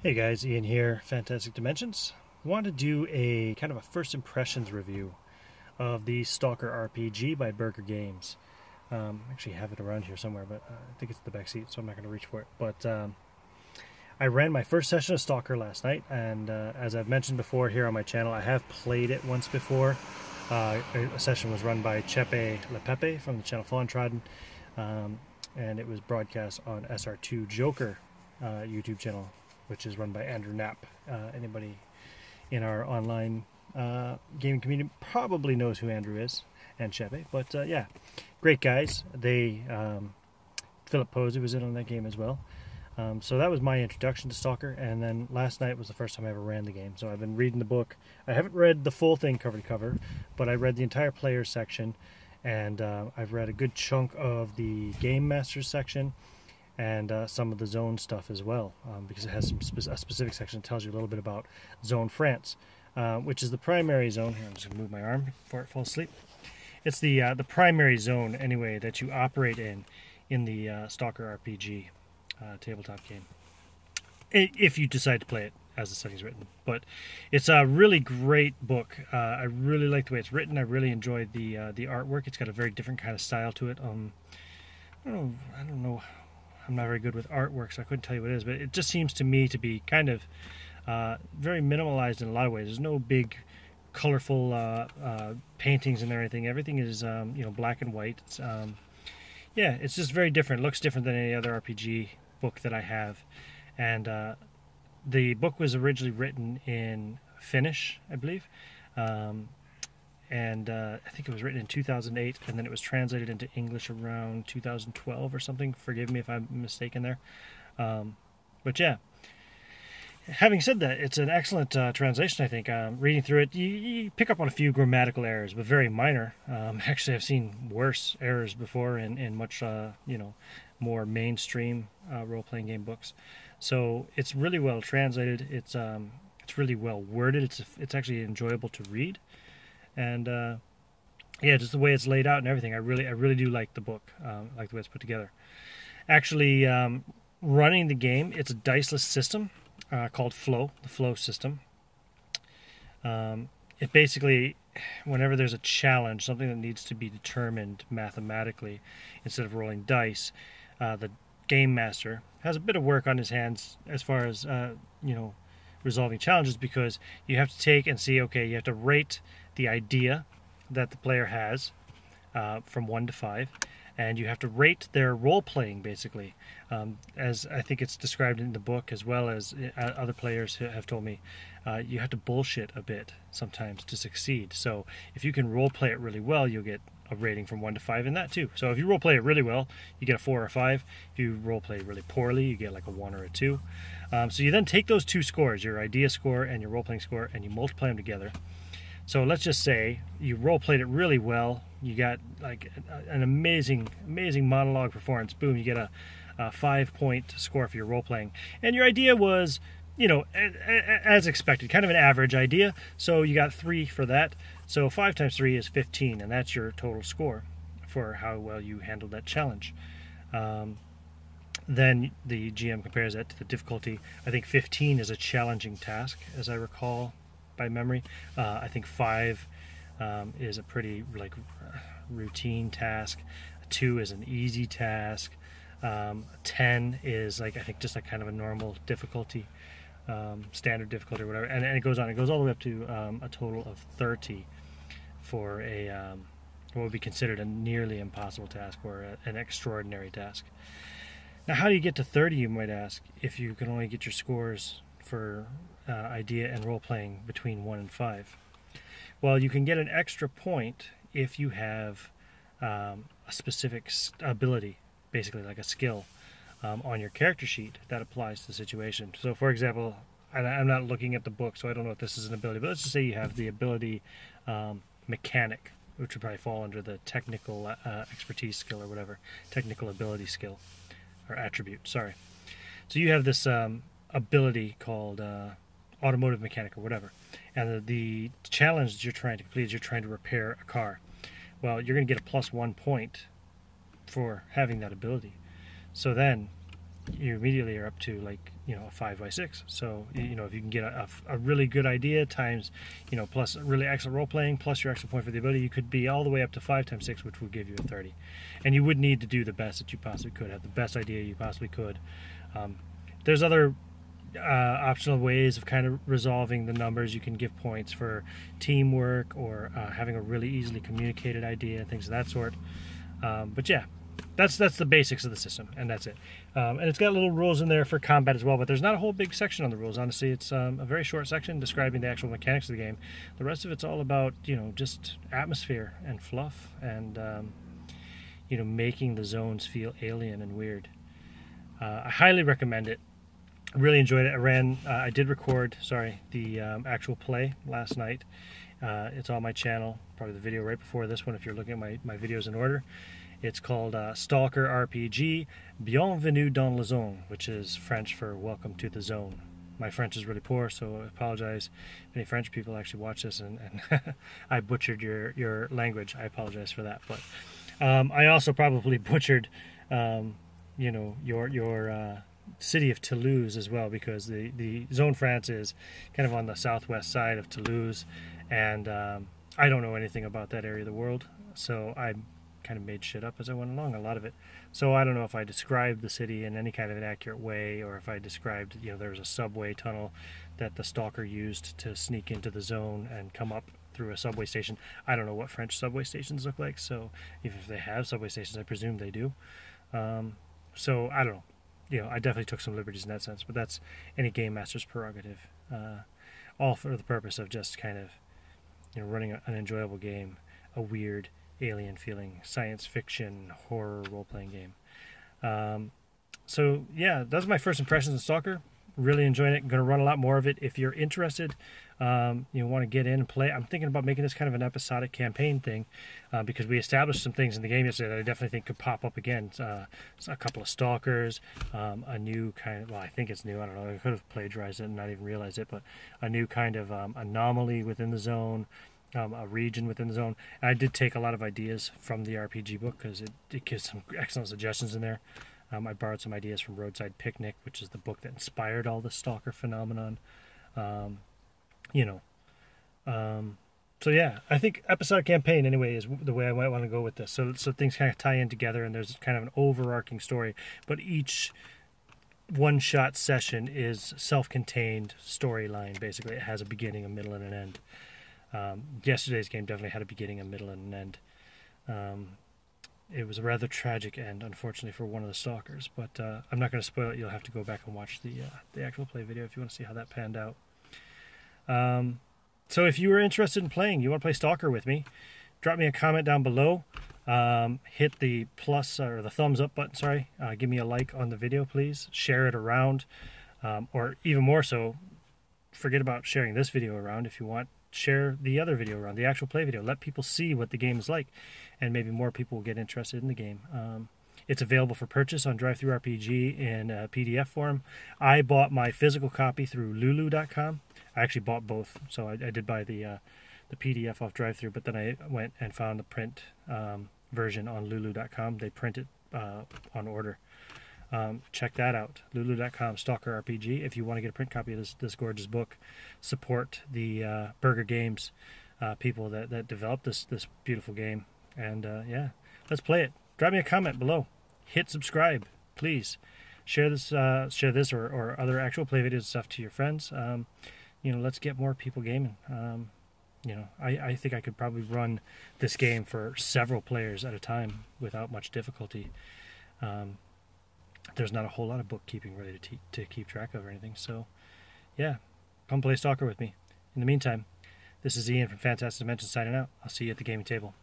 Hey guys, Ian here, Fantastic Dimensions. Want to do a kind of a first impressions review of the Stalker RPG by Burger Games. Actually have it around here somewhere, but I think it's the back seat, so I'm not going to reach for it. But I ran my first session of Stalker last night, and as I've mentioned before here on my channel, I have played it once before. A session was run by Chepe Le Pepe from the channel Fawn Trodden, and it was broadcast on SR2 Joker YouTube channel, which is run by Andrew Knapp. Anybody in our online gaming community probably knows who Andrew is, and Chepe. But yeah, great guys. Philip Posey was in on that game as well. So that was my introduction to Stalker, and then last night was the first time I ever ran the game. So I've been reading the book. I haven't read the full thing cover to cover, but I read the entire players section, and I've read a good chunk of the game masters section, and some of the zone stuff as well, because it has a specific section that tells you a little bit about Zone France, which is the primary zone. Here, I'm just going to move my arm before it falls asleep. It's the primary zone, anyway, that you operate in the Stalker RPG tabletop game, if you decide to play it as the setting's written. But it's a really great book. I really like the way it's written. I really enjoyed the artwork. It's got a very different kind of style to it. I don't know. I'm not very good with artwork, so I couldn't tell you what it is, but it just seems to me to be kind of very minimalized in a lot of ways. There's no big, colorful paintings in there or anything. Everything is black and white. It's, yeah, it's just very different. It looks different than any other RPG book that I have. And the book was originally written in Finnish, I believe. And I think it was written in 2008, and then it was translated into English around 2012 or something. Forgive me if I'm mistaken there. But yeah, having said that, it's an excellent translation, I think. Reading through it, you pick up on a few grammatical errors, but very minor. Actually, I've seen worse errors before in much more mainstream role-playing game books. So it's really well translated. It's really well worded. It's actually enjoyable to read. And yeah, just the way it's laid out and everything, I really do like the book. Like the way it's put together. Actually, running the game, it's a diceless system called Flow, the Flow system. It basically, whenever there's a challenge, something that needs to be determined mathematically instead of rolling dice, the game master has a bit of work on his hands as far as resolving challenges, because you have to take and see, okay, you have to rate the idea that the player has from 1 to 5, and you have to rate their role-playing, basically, as I think it's described in the book, as well as other players have told me. You have to bullshit a bit sometimes to succeed. So if you can role-play it really well, you'll get a rating from 1 to 5 in that too. So if you role-play it really well, you get a 4 or 5. If you role-play really poorly, you get like a 1 or a 2. So you then take those two scores, your idea score and your role-playing score, and you multiply them together. So let's just say you role-played it really well. You got like an amazing monologue performance. Boom, you get a 5-point score for your role-playing. And your idea was, as expected, kind of an average idea. So you got 3 for that. So 5 times 3 is 15, and that's your total score for how well you handled that challenge. Then the GM compares that to the difficulty. I think 15 is a challenging task, as I recall by memory. I think 5 is a pretty routine task. 2 is an easy task. 10 is I think just kind of a normal difficulty, standard difficulty or whatever, and it goes on. It goes all the way up to a total of 30 for what would be considered a nearly impossible task or an extraordinary task. Now, how do you get to 30, you might ask, if you can only get your scores for idea and role-playing between 1 and 5? Well, you can get an extra point if you have a specific ability, basically like a skill, on your character sheet that applies to the situation. So, for example, and I'm not looking at the book, so I don't know if this is an ability, but let's just say you have the ability mechanic, which would probably fall under the technical expertise skill or whatever, technical ability skill, or attribute, sorry. So you have this ability called automotive mechanic or whatever, and the challenge that you're trying to complete is you're trying to repair a car. Well, you're going to get a +1 point for having that ability. So then you immediately are up to like, you know, a 5x6. So, you know, if you can get a really good idea times, you know, plus really excellent role playing plus your extra point for the ability, you could be all the way up to 5 times 6, which would give you a 30. And you would need to do the best that you possibly could, have the best idea you possibly could. There's other optional ways of kind of resolving the numbers. You can give points for teamwork or having a really easily communicated idea, things of that sort. But yeah, that's the basics of the system, and that's it. And it's got little rules in there for combat as well, but there's not a whole big section on the rules. Honestly, it's a very short section describing the actual mechanics of the game. The rest of it's all about, you know, just atmosphere and fluff and you know, making the zones feel alien and weird. I highly recommend it. Really enjoyed it. I did record, the actual play last night. It's on my channel, probably the video right before this one if you're looking at my videos in order. It's called Stalker RPG, Bienvenue dans la Zone, which is French for Welcome to the Zone. My French is really poor, so I apologize if any French people actually watch this and I butchered your language. I apologize for that. But I also probably butchered, you know, your city of Toulouse as well, because the Zone France is kind of on the southwest side of Toulouse, and I don't know anything about that area of the world, so I kind of made shit up as I went along, a lot of it. So I don't know if I described the city in any kind of an accurate way, or if I described, you know, there was a subway tunnel that the Stalker used to sneak into the zone and come up through a subway station. I don't know what French subway stations look like, so even if they have subway stations, I presume they do. So I don't know. You know, I definitely took some liberties in that sense, but that's any game master's prerogative. All for the purpose of just kind of, you know, running an enjoyable game, a weird alien feeling science fiction horror role-playing game. So yeah, that's my first impressions of Stalker. Really enjoying it. Going to run a lot more of it. If you're interested, you want to get in and play, I'm thinking about making this kind of an episodic campaign thing, because we established some things in the game yesterday that I definitely think could pop up again. A couple of Stalkers, a new kind of, well, I think it's new, I don't know, I could have plagiarized it and not even realized it, but a new kind of anomaly within the zone, a region within the zone. And I did take a lot of ideas from the RPG book, because it gives some excellent suggestions in there. I borrowed some ideas from Roadside Picnic, which is the book that inspired all the Stalker phenomenon. You know, so yeah, I think episodic campaign anyway is the way I might want to go with this. So things kind of tie in together, and there's kind of an overarching story, but each one-shot session is self-contained storyline. Basically, it has a beginning, a middle, and an end. Yesterday's game definitely had a beginning, a middle, and an end. It was a rather tragic end, unfortunately, for one of the Stalkers, but I'm not going to spoil it. You'll have to go back and watch the actual play video if you want to see how that panned out. So if you were interested in playing, you want to play Stalker with me, drop me a comment down below. Hit the plus or the thumbs up button, give me a like on the video, please. Share it around, or even more so, forget about sharing this video around. If you want, share the other video around, the actual play video. Let people see what the game is like, and maybe more people will get interested in the game. It's available for purchase on DriveThruRPG in PDF form. I bought my physical copy through Lulu.com. I actually bought both, so I did buy the PDF off DriveThru, but then I went and found the print version on Lulu.com. They print it on order. Check that out, Lulu.com, Stalker RPG. If you want to get a print copy of this gorgeous book, support the Burger Games people that developed this beautiful game. And yeah, let's play it. Drop me a comment below. Hit subscribe, please. Share this or other actual play videos and stuff to your friends. You know, let's get more people gaming. You know, I think I could probably run this game for several players at a time without much difficulty. There's not a whole lot of bookkeeping really to keep track of or anything. So, yeah, come play Stalker with me. In the meantime, this is Ian from Fantastic Dimensions signing out. I'll see you at the gaming table.